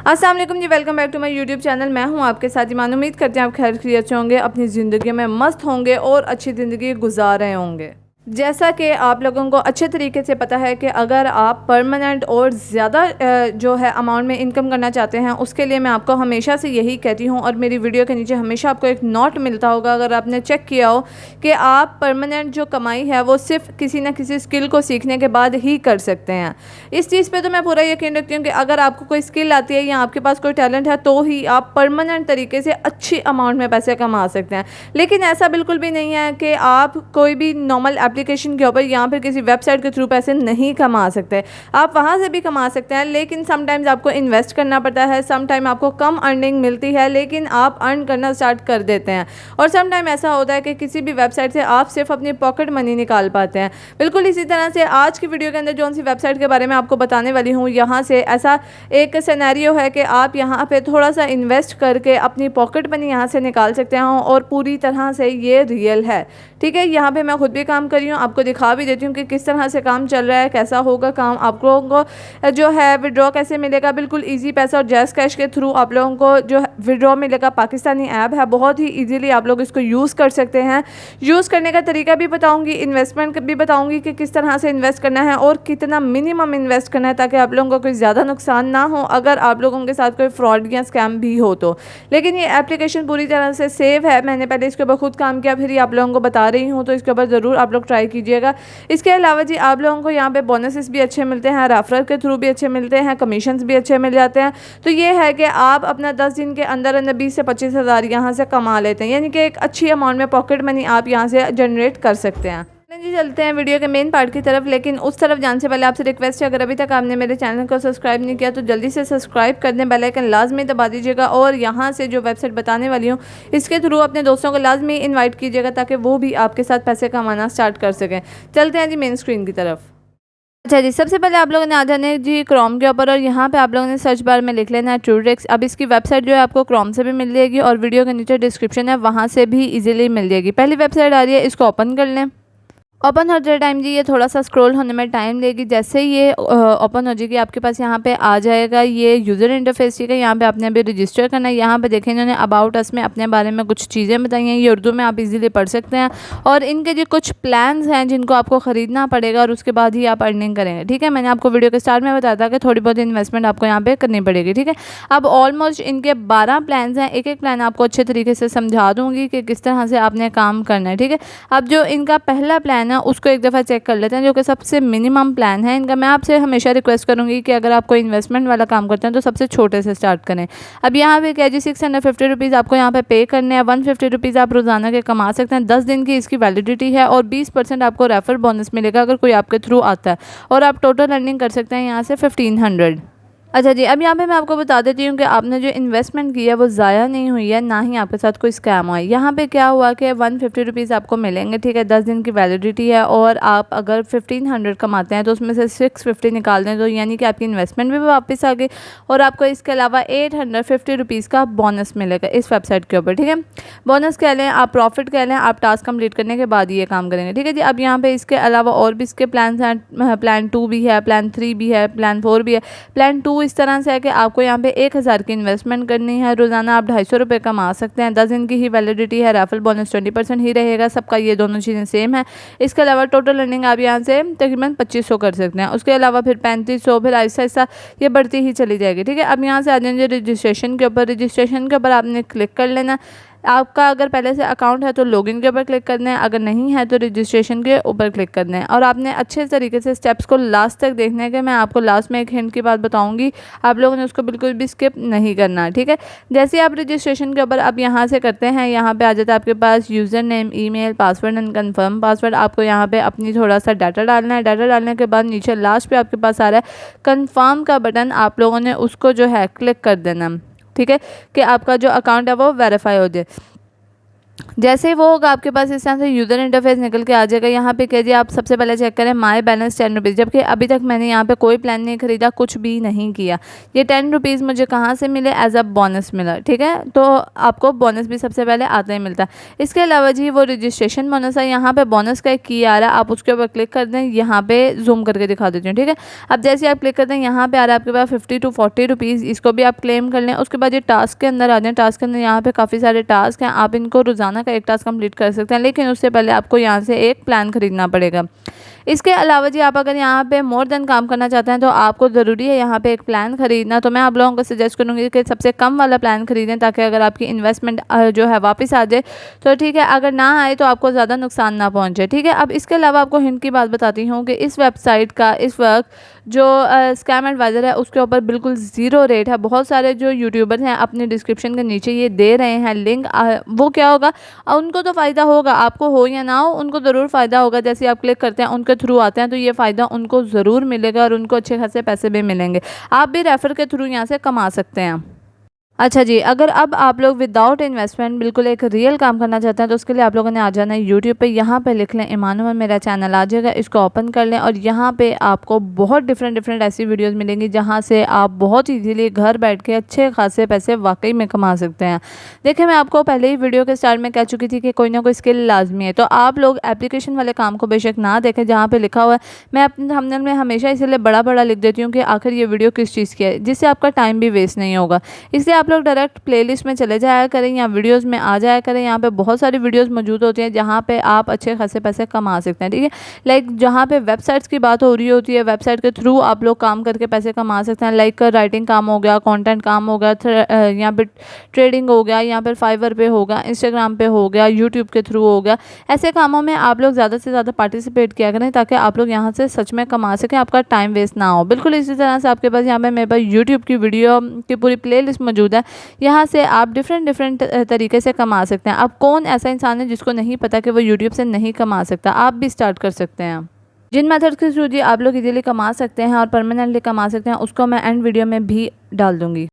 अस्सलाम वालेकुम जी, welcome back to my YouTube channel. मैं हूं आपके साथ ईमान। उम्मीद करते हैं आप खैर खैरियत से होंगे, अपनी ज़िंदगी में मस्त होंगे और अच्छी ज़िंदगी गुजार रहे होंगे। जैसा कि आप लोगों को अच्छे तरीके से पता है कि अगर आप परमानेंट और ज़्यादा जो है अमाउंट में इनकम करना चाहते हैं, उसके लिए मैं आपको हमेशा से यही कहती हूँ और मेरी वीडियो के नीचे हमेशा आपको एक नोट मिलता होगा अगर आपने चेक किया हो कि आप परमानेंट जो कमाई है वो सिर्फ किसी न किसी स्किल को सीखने के बाद ही कर सकते हैं। इस चीज़ पे तो मैं पूरा यकीन रखती हूँ कि अगर आपको कोई स्किल आती है या आपके पास कोई टैलेंट है तो ही आप परमानेंट तरीके से अच्छी अमाउंट में पैसे कमा सकते हैं। लेकिन ऐसा बिल्कुल भी नहीं है कि आप कोई भी नॉर्मल एप्लीकेशन के ऊपर या फिर किसी वेबसाइट के थ्रू पैसे नहीं कमा सकते। आप वहाँ से भी कमा सकते हैं, लेकिन समटाइम्स आपको इन्वेस्ट करना पड़ता है। समटाइम आपको कम अर्निंग मिलती है लेकिन आप अर्न करना स्टार्ट कर देते हैं। और समटाइम ऐसा होता है कि किसी भी वेबसाइट से आप सिर्फ अपनी पॉकेट मनी निकाल पाते हैं। बिल्कुल इसी तरह से आज की वीडियो के अंदर जो सी वेबसाइट के बारे में आपको बताने वाली हूँ, यहाँ से ऐसा एक सिनेरियो है कि आप यहाँ पे थोड़ा सा इन्वेस्ट करके अपनी पॉकेट मनी यहाँ से निकाल सकते हैं और पूरी तरह से ये रियल है। ठीक है, यहाँ पे मैं खुद भी काम कर रही हूँ, आपको दिखा भी देती हूँ कि किस तरह से काम चल रहा है, कैसा होगा काम, आप लोगों को जो है विड्रॉ कैसे मिलेगा। बिल्कुल इजी पैसा और जैज़ कैश के थ्रू आप लोगों को जो विड्रॉ मिलेगा। पाकिस्तानी ऐप है, बहुत ही इजीली आप लोग इसको यूज़ कर सकते हैं। यूज़ करने का तरीका भी बताऊँगी, इन्वेस्टमेंट भी बताऊँगी कि किस तरह से इन्वेस्ट करना है और कितना मिनिमम इन्वेस्ट करना है ताकि आप लोगों को कोई ज़्यादा नुकसान ना हो अगर आप लोगों के साथ कोई फ्रॉड या स्कैम भी हो तो। लेकिन ये एप्लीकेशन पूरी तरह से सेफ है। मैंने पहले इसके ऊपर खुद काम किया, फिर ही आप लोगों को बता रही हूँ, तो इसके ऊपर ज़रूर आप लोग ट्राई कीजिएगा। इसके अलावा जी आप लोगों को यहाँ पे बोनसेस भी अच्छे मिलते हैं, रेफरल के थ्रू भी अच्छे मिलते हैं, कमीशंस भी अच्छे मिल जाते हैं। तो ये है कि आप अपना 10 दिन के अंदर अंदर 20 से 25 हज़ार यहाँ से कमा लेते हैं, यानी कि एक अच्छी अमाउंट में पॉकेट मनी आप यहाँ से जनरेट कर सकते हैं। जी चलते हैं वीडियो के मेन पार्ट की तरफ, लेकिन उस तरफ जाने से पहले आपसे रिक्वेस्ट है, अगर अभी तक आपने मेरे चैनल को सब्सक्राइब नहीं किया तो जल्दी से सब्सक्राइब कर दें, बेल आइकन लाजमी दबा दीजिएगा और यहाँ से जो वेबसाइट बताने वाली हूँ इसके थ्रू अपने दोस्तों को लाजमी इन्वाइट कीजिएगा ताकि वो भी आपके साथ पैसे कमाना स्टार्ट कर सकें। चलते हैं जी मेन स्क्रीन की तरफ। अच्छा जी, सबसे पहले आप लोगों ने आ जाना है जी क्रोम के ऊपर और यहाँ पे आप लोगों ने सर्च बार में लिख लेना है ट्रूडेक्स। अब इसकी वेबसाइट जो है आपको क्रोम से भी मिल जाएगी और वीडियो के नीचे डिस्क्रिप्शन है, वहाँ से भी इजीली मिल जाएगी। पहली वेबसाइट आ रही है, इसको ओपन कर लें। ओपन होते टाइम जी ये थोड़ा सा स्क्रॉल होने में टाइम लेगी। जैसे ये ओपन हो जाएगी आपके पास यहाँ पे आ जाएगा ये यूज़र इंटरफेस। ठीक है, यहाँ पे आपने अभी रजिस्टर करना है। यहाँ पे देखें इन्होंने अबाउट अस में अपने बारे में कुछ चीज़ें बताई हैं, ये उर्दू में आप इजीली पढ़ सकते हैं। और इनके जो कुछ प्लान्स हैं जिनको आपको ख़रीदना पड़ेगा और उसके बाद ही आप अर्निंग करेंगे। ठीक है, मैंने आपको वीडियो के स्टार्ट में बताया था कि थोड़ी बहुत इन्वेस्टमेंट आपको यहाँ पर करनी पड़ेगी। ठीक है, अब ऑलमोस्ट इनके 12 प्लान्स हैं, एक एक प्लान आपको अच्छे तरीके से समझा दूँगी कि किस तरह से आपने काम करना है। ठीक है, अब जो इनका पहला प्लान है उसको एक दफ़ा चेक कर लेते हैं, जो कि सबसे मिनिमम प्लान है इनका। मैं आपसे हमेशा रिक्वेस्ट करूंगी कि अगर आप कोई इन्वेस्टमेंट वाला काम करते हैं तो सबसे छोटे से स्टार्ट करें। अब यहाँ पे क्या जी 650 रुपीज़ आपको यहाँ पे करने हैं। 150 रुपीज़ आप रोज़ाना के कमा सकते हैं। 10 दिन की इसकी वैलिडिटी है और 20% आपको रेफर बोनस मिलेगा अगर कोई आपके थ्रू आता है। और आप टोटल अर्निंग कर सकते हैं यहाँ से 1500। अच्छा जी, अब यहाँ पे मैं आपको बता देती हूँ कि आपने जो इन्वेस्टमेंट की है वो ज़ाया नहीं हुई है, ना ही आपके साथ कोई स्कैम हुआ है। यहाँ पे क्या हुआ कि 150 रुपीज़ आपको मिलेंगे। ठीक है, 10 दिन की वैलिडिटी है और आप अगर 1500 कमाते हैं तो उसमें से 650 निकाल दें तो यानी कि आपकी इन्वेस्टमेंट भी वापस आ गई और आपको इसके अलावा 850 रुपीज़ का बोनस मिलेगा इस वेबसाइट के ऊपर। ठीक है, बोनस कह लें, आप प्रॉफिट कह लें, आप टास्क कंप्लीट करने के बाद ये काम करेंगे। ठीक है जी, अब यहाँ पे इसके अलावा और भी इसके प्लान हैं। प्लान 2 भी है, प्लान 3 भी है, प्लान 4 भी है। प्लान 2 इस तरह से है कि आपको यहाँ पे 1000 की इन्वेस्टमेंट करनी है, रोज़ाना आप 250 रुपये कमा सकते हैं। 10 दिन की ही वैलिडिटी है, रेफरल बोनस 20% ही रहेगा सबका, ये दोनों चीज़ें सेम है। इसके अलावा टोटल अर्निंग आप यहाँ से तकरीबन 2500 कर सकते हैं। उसके अलावा फिर 3500, फिर ऐसा ऐसा ये बढ़ती ही चली जाएगी। ठीक है, अब यहाँ से आ जाएंगे रजिस्ट्रेशन के ऊपर। रजिस्ट्रेशन के ऊपर आपने क्लिक कर लेना। आपका अगर पहले से अकाउंट है तो लॉगिन के ऊपर क्लिक करना है, अगर नहीं है तो रजिस्ट्रेशन के ऊपर क्लिक करना है। और आपने अच्छे तरीके से स्टेप्स को लास्ट तक देखना है कि मैं आपको लास्ट में एक हिंट की बात बताऊंगी, आप लोगों ने उसको बिल्कुल भी स्किप नहीं करना। ठीक है, जैसे आप रजिस्ट्रेशन के ऊपर अब यहाँ से करते हैं, यहाँ पे आ जाता है आपके पास user name, email, password and confirm password. आपको यहाँ पे अपनी थोड़ा सा डाटा डालना है। डाटा डालने के बाद नीचे लास्ट पे आपके पास आ रहा है कन्फर्म का बटन, आप लोगों ने उसको जो है क्लिक कर देना। ठीक है, कि आपका जो अकाउंट है वो वेरीफाई हो जाए। जैसे ही वो होगा आपके पास इस तरह से यूज़र इंटरफेस निकल के आ जाएगा। यहाँ पे कह दिए आप सबसे पहले चेक करें माई बैलेंस 10 रुपीज़, जबकि अभी तक मैंने यहाँ पे कोई प्लान नहीं खरीदा, कुछ भी नहीं किया। ये 10 रुपीज़ मुझे कहाँ से मिले? एज अ बोनस मिला, ठीक है। तो आपको बोनस भी सबसे पहले आता ही मिलता है। इसके अलावा जी वो रजिस्ट्रेशन बोनस है, यहाँ पर बोनस का एक की आ रहा है, आप उसके ऊपर क्लिक कर दें। यहाँ पर जूम करके दिखा देती हूँ, ठीक है। अब जैसे आप क्लिक करते हैं यहाँ पे आ रहा है आपके पास 50 to 40 रुपीज़, इसको भी आप क्लेम कर लें। उसके बाद ये टास्क के अंदर आ जाए। टास्क के अंदर यहाँ पे काफ़ी सारे टास्क हैं, आप इनको रोज़ाना का एक टास्क कंप्लीट कर सकते हैं, लेकिन उससे पहले आपको यहाँ से एक प्लान खरीदना पड़ेगा। इसके अलावा जी आप अगर यहाँ पे मोर देन काम करना चाहते हैं तो आपको ज़रूरी है यहाँ पे एक प्लान खरीदना। तो मैं आप लोगों को सजेस्ट करूँगी कि सबसे कम वाला प्लान खरीदें, ताकि अगर आपकी इन्वेस्टमेंट जो है वापस आ जाए तो ठीक है, अगर ना आए तो आपको ज़्यादा नुकसान ना पहुँचे, ठीक है। अब इसके अलावा आपको हिंट की बात बताती हूँ कि इस वेबसाइट का इस वक्त जो स्कैम एडवाइज़र है उसके ऊपर बिल्कुल ज़ीरो रेट है। बहुत सारे जो यूट्यूबर्स हैं अपने डिस्क्रिप्शन के नीचे ये दे रहे हैं लिंक, वो क्या होगा, उनको तो फ़ायदा होगा, आपको हो या ना हो उनको ज़रूर फ़ायदा होगा। जैसे आप क्लिक करते हैं उनके थ्रू आते हैं तो ये फ़ायदा उनको ज़रूर मिलेगा और उनको अच्छे खासे पैसे भी मिलेंगे। आप भी रेफ़र के थ्रू यहाँ से कमा सकते हैं। अच्छा जी, अगर अब आप लोग विदाउट इन्वेस्टमेंट बिल्कुल एक रियल काम करना चाहते हैं तो उसके लिए आप लोगों ने आ जाना है यूट्यूब पे। यहाँ पे लिख लें इमानुअल, मेरा चैनल आ जाएगा, इसको ओपन कर लें और यहाँ पे आपको बहुत डिफरेंट ऐसी वीडियोस मिलेंगी जहाँ से आप बहुत इजीली घर बैठ के अच्छे खासे पैसे वाकई में कमा सकते हैं। देखिए, मैं आपको पहले ही वीडियो के स्टार्ट में कह चुकी थी कि कोई ना कोई स्किल लाजमी है, तो आप लोग एप्लीकेशन वाले काम को बेशक ना देखें जहाँ पर लिखा हुआ है। मैं अपने थंबनेल में हमेशा इसलिए बड़ा लिख देती हूँ कि आखिर ये वीडियो किस चीज़ की है, जिससे आपका टाइम भी वेस्ट नहीं होगा। इसलिए आप लोग डायरेक्ट प्लेलिस्ट में चले जाया करें या वीडियोस में आ जाया करें। यहाँ पे बहुत सारी वीडियोस मौजूद होती हैं जहाँ पे आप अच्छे खासे पैसे कमा सकते हैं, ठीक है। लाइक जहाँ पे वेबसाइट्स की बात हो रही होती है, वेबसाइट के थ्रू आप लोग काम करके पैसे कमा सकते हैं। लाइक राइटिंग काम हो गया, कंटेंट काम हो गया, यहाँ पे ट्रेडिंग हो गया, यहाँ पर फाइवर पे होगा, इंस्टाग्राम पे हो गया, यूट्यूब के थ्रू हो गया। ऐसे कामों में आप लोग ज़्यादा से ज़्यादा पार्टिसिपेट किया करें ताकि आप लोग यहाँ से सच में कमा सकें, आपका टाइम वेस्ट ना हो। बिल्कुल इसी तरह से आपके पास यहाँ पे मेरे पास यूट्यूब की वीडियो की पूरी प्लेलिस्ट मौजूद है। यहाँ से आप डिफरेंट तरीके से कमा सकते हैं। अब कौन ऐसा इंसान है जिसको नहीं पता कि वो यूट्यूब से नहीं कमा सकता? आप भी स्टार्ट कर सकते हैं। जिन मेथड के थ्रू जी आप लोग इजीली कमा सकते हैं और परमानेंटली कमा सकते हैं उसको मैं एंड वीडियो में भी डाल दूंगी।